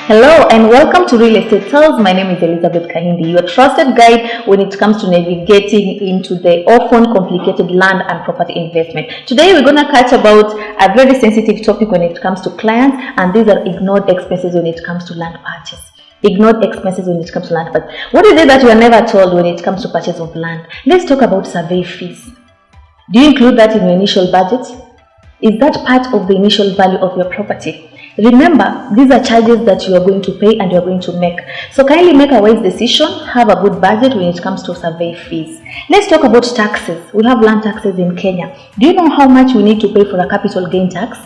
Hello and welcome to Real Estate Tales. My name is Elizabeth Kahindi, your trusted guide when it comes to navigating into the often complicated land and property investment. Today we're going to catch about a very sensitive topic when it comes to clients, and these are ignored expenses when it comes to land purchase. Ignored expenses when it comes to land purchase. What is it that you are never told when it comes to purchase of land? Let's talk about survey fees. Do you include that in your initial budget? Is that part of the initial value of your property? Remember, these are charges that you are going to pay and you are going to make. So kindly make a wise decision, have a good budget when it comes to survey fees. Let's talk about taxes. We have land taxes in Kenya. Do you know how much we need to pay for a capital gain tax?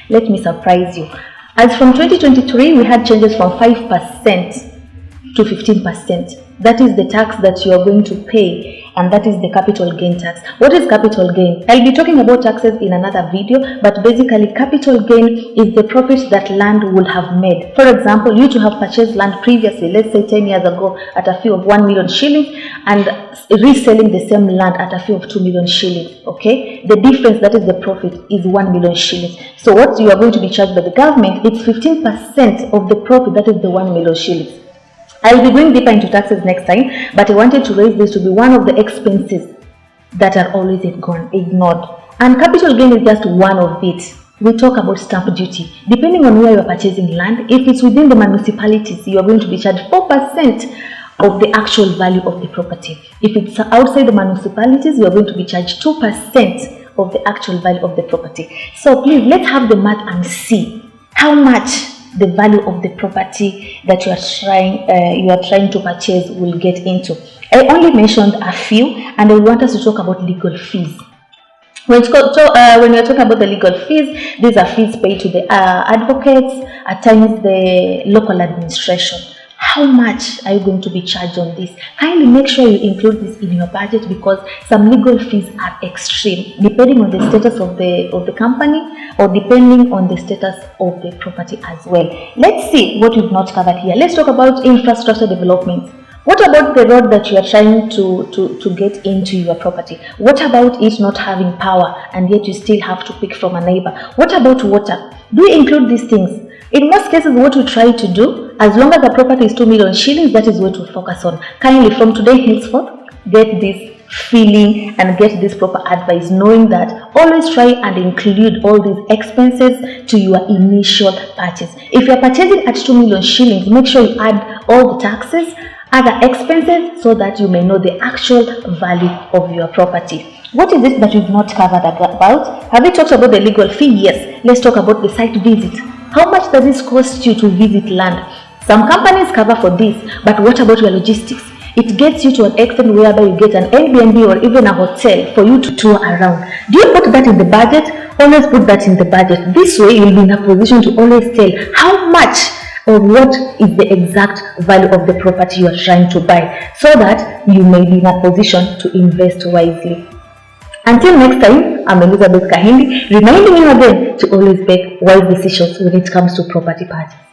Let me surprise you. As from 2023, we had changes from 5% to 15%. That is the tax that you are going to pay, and that is the capital gain tax. What is capital gain? I'll be talking about taxes in another video, but basically capital gain is the profit that land will have made. For example, you to have purchased land previously, let's say 10 years ago, at a fee of 1 million shillings and reselling the same land at a fee of 2 million shillings. Okay, the difference, that is the profit, is 1 million shillings. So what you are going to be charged by the government, it's 15% of the profit, that is the 1 million shillings. I'll be going deeper into taxes next time, but I wanted to raise this to be one of the expenses that are always ignored. And capital gain is just one of it. We talk about stamp duty. Depending on where you are purchasing land, if it's within the municipalities, you are going to be charged 4% of the actual value of the property. If it's outside the municipalities, you are going to be charged 2% of the actual value of the property. So please, let's have the math and see how much the value of the property that you are trying to purchase will get into. I only mentioned a few, and I want us to talk about legal fees. When we are talking about the legal fees, these are fees paid to the advocates, at times the local administration. How much are you going to be charged on this? Kindly make sure you include this in your budget, because some legal fees are extreme, depending on the status of the company or depending on the status of the property as well. Let's see what we've not covered here. Let's talk about infrastructure development. What about the road that you are trying to get into your property? What about it not having power and yet you still have to pick from a neighbor? What about water? Do you include these things? In most cases, what we try to do, as long as the property is 2 million shillings, that is what we focus on. Kindly, from today henceforth, get this feeling and get this proper advice, knowing that always try and include all these expenses to your initial purchase. If you are purchasing at 2 million shillings, make sure you add all the taxes, other expenses, so that you may know the actual value of your property. What is it that we've not covered about? Have we talked about the legal fee? Yes. Let's talk about the site visit. How much does this cost you to visit land? Some companies cover for this, but what about your logistics? It gets you to an extent whereby you get an Airbnb or even a hotel for you to tour around. Do you put that in the budget? Always put that in the budget. This way you'll be in a position to always tell how much or what is the exact value of the property you are trying to buy, so that you may be in a position to invest wisely. Until next time, I'm Elizabeth Kahindi, reminding you again to always make wise decisions when it comes to property purchase.